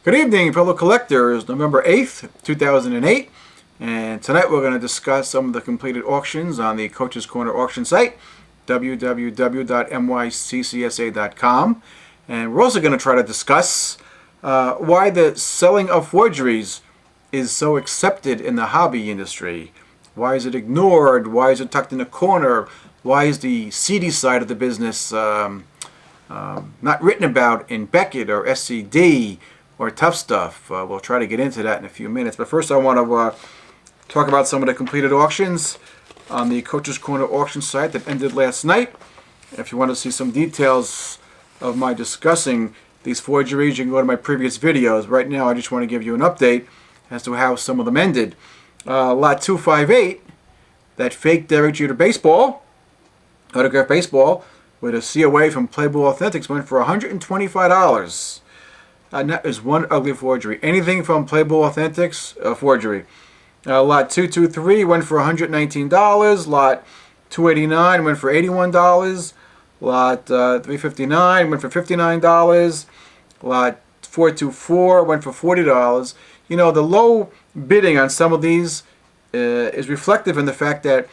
Good evening, fellow collectors. November 8th, 2008. And tonight we're going to discuss some of the completed auctions on the Coach's Corner auction site, www.myccsa.com. And we're also going to try to discuss why the selling of forgeries is so accepted in the hobby industry. Why is it ignored? Why is it tucked in a corner? Why is the seedy side of the business not written about in Beckett or SCD or Tough Stuff? We'll try to get into that in a few minutes. But first I want to talk about some of the completed auctions on the Coach's Corner auction site that ended last night. If you want to see some details of my discussing these forgeries, you can go to my previous videos. Right now I just want to give you an update as to how some of them ended. Lot 258, that fake Derek Jeter baseball, autograph baseball, with a COA from Playboy Authentics went for $125. And that is one ugly forgery. Anything from Playboy Authentics, a forgery. Lot 223 went for $119. Lot 289 went for $81. Lot 359 went for $59. Lot 424 went for $40. You know, the low bidding on some of these is reflective in the fact that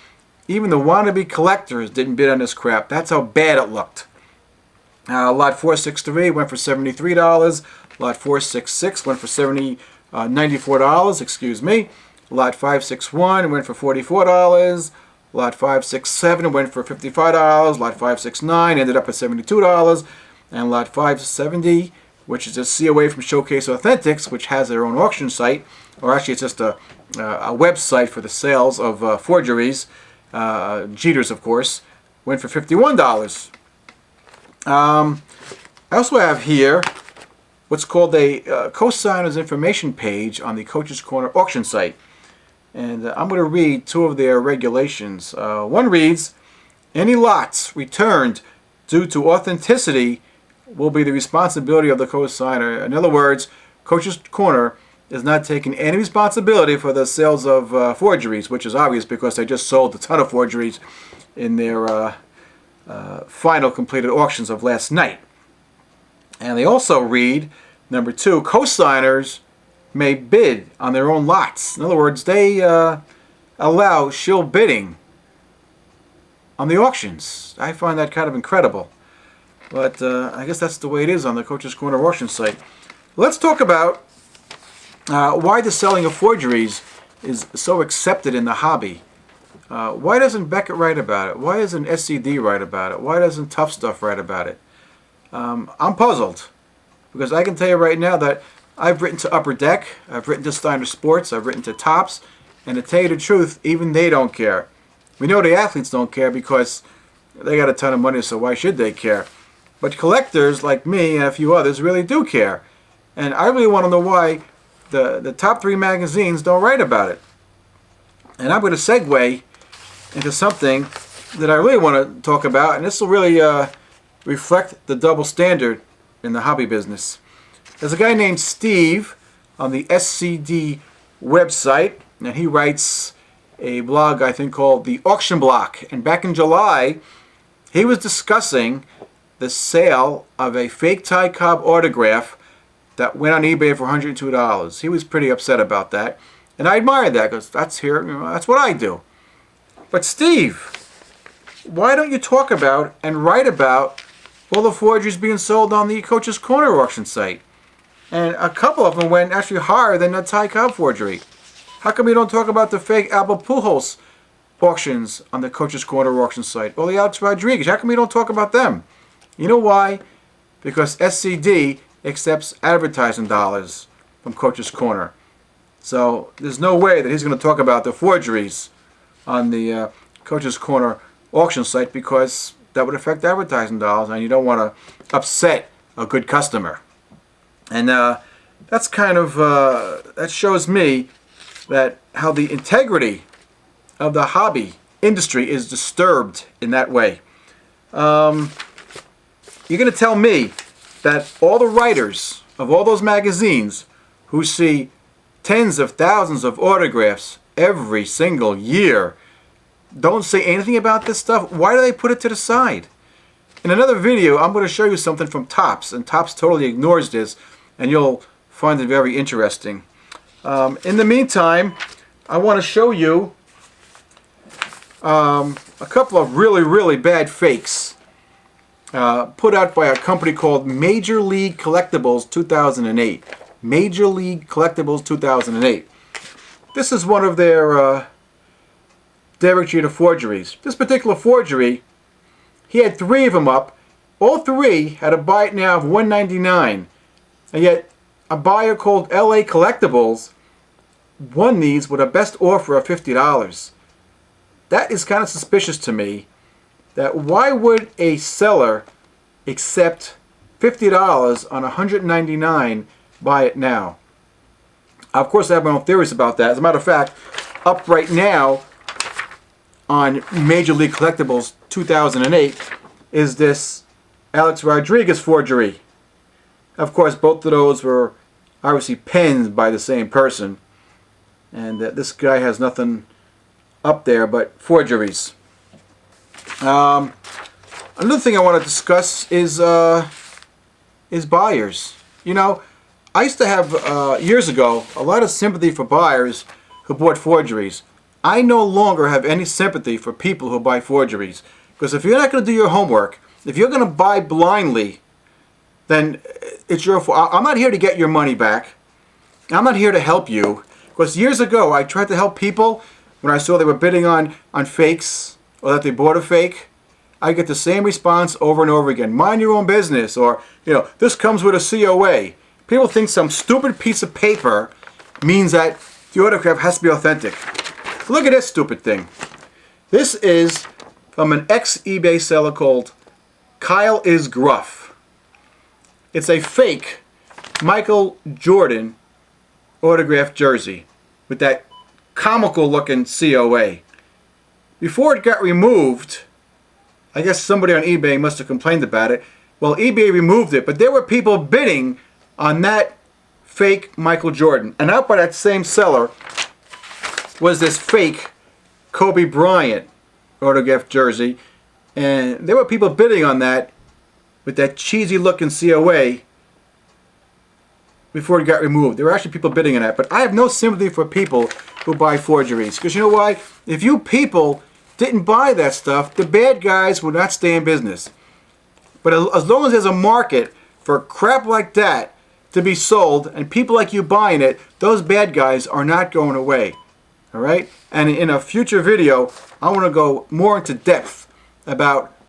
even the wannabe collectors didn't bid on this crap. That's how bad it looked. Lot 463 went for $73. Lot 466 went for $94. Excuse me. Lot 561 went for $44. Lot 567 went for $55. Lot 569 ended up at $72. And Lot 570, which is a COA from Showcase Authentics, which has their own auction site, or actually it's just a website for the sales of forgeries, Jeters of course, went for $51. I also have here what's called a co-signers information page on the Coach's Corner auction site. And I'm going to read two of their regulations. One reads, any lots returned due to authenticity will be the responsibility of the co-signer. In other words, Coach's Corner is not taking any responsibility for the sales of forgeries, which is obvious because they just sold a ton of forgeries in their final completed auctions of last night. And they also read, number two, co-signers may bid on their own lots. In other words, they allow shill bidding on the auctions. I find that kind of incredible. But I guess that's the way it is on the Coach's Corner auction site. Let's talk about why the selling of forgeries is so accepted in the hobby. Why doesn't Beckett write about it? Why doesn't SCD write about it? Why doesn't Tough Stuff write about it? I'm puzzled, because I can tell you right now that I've written to Upper Deck, I've written to Steiner Sports, I've written to Topps, and to tell you the truth, even they don't care. We know the athletes don't care because they got a ton of money, so why should they care? But collectors like me and a few others really do care. And I really want to know why the top three magazines don't write about it. And I'm going to segue into something that I really want to talk about, and this will really reflect the double standard in the hobby business. There's a guy named Steve on the SCD website, and he writes a blog I think called The Auction Block. And back in July, he was discussing the sale of a fake Ty Cobb autograph that went on eBay for $102. He was pretty upset about that, and I admired that because that's what I do. But Steve, why don't you talk about and write about all the forgeries being sold on the Coach's Corner auction site? And a couple of them went actually higher than the Ty Cobb forgery. How come you don't talk about the fake Albert Pujols auctions on the Coach's Corner auction site? Or the Alex Rodriguez? How come you don't talk about them? You know why? Because SCD accepts advertising dollars from Coach's Corner. So there's no way that he's going to talk about the forgeries on the Coach's Corner auction site, because that would affect advertising dollars, and you don't want to upset a good customer. And that's kind of, that shows me that how the integrity of the hobby industry is disturbed in that way. You're going to tell me that all the writers of all those magazines who see tens of thousands of autographs every single year don't say anything about this stuff? Why do they put it to the side? In another video, I'm going to show you something from Topps, and Topps totally ignores this, and you'll find it very interesting. In the meantime, I want to show you a couple of really bad fakes put out by a company called Major League Collectibles 2008. Major League Collectibles 2008. This is one of their Derek Jeter forgeries. This particular forgery, he had 3 of them up. All 3 had a buy it now of $199, and yet a buyer called LA Collectibles won these with a best offer of $50. That is kind of suspicious to me. That why would a seller accept $50 on $199 buy it now? Of course, I have my own theories about that. As a matter of fact, up right now on Major League Collectibles 2008 is this Alex Rodriguez forgery. Of course, both of those were obviously penned by the same person, and this guy has nothing up there but forgeries. Another thing I want to discuss is buyers. You know, I used to have years ago a lot of sympathy for buyers who bought forgeries. I no longer have any sympathy for people who buy forgeries, because if you're not going to do your homework, if you're going to buy blindly, then it's your fault. I'm not here to get your money back. I'm not here to help you. Because years ago, I tried to help people when I saw they were bidding on fakes or that they bought a fake. I get the same response over and over again. Mind your own business, or, you know, this comes with a COA. People think some stupid piece of paper means that the autograph has to be authentic. Look at this stupid thing. This is from an ex-eBay seller called Kyle is Gruff. It's a fake Michael Jordan autographed jersey with that comical looking COA. Before it got removed, I guess somebody on eBay must have complained about it. Well, eBay removed it, but there were people bidding on that fake Michael Jordan. And out by that same seller was this fake Kobe Bryant autographed jersey, and there were people bidding on that with that cheesy looking COA before it got removed. There were actually people bidding on that, but I have no sympathy for people who buy forgeries, because you know why? If you people didn't buy that stuff, the bad guys would not stay in business. But as long as there's a market for crap like that to be sold and people like you buying it, those bad guys are not going away. Alright? And in a future video, I want to go more into depth about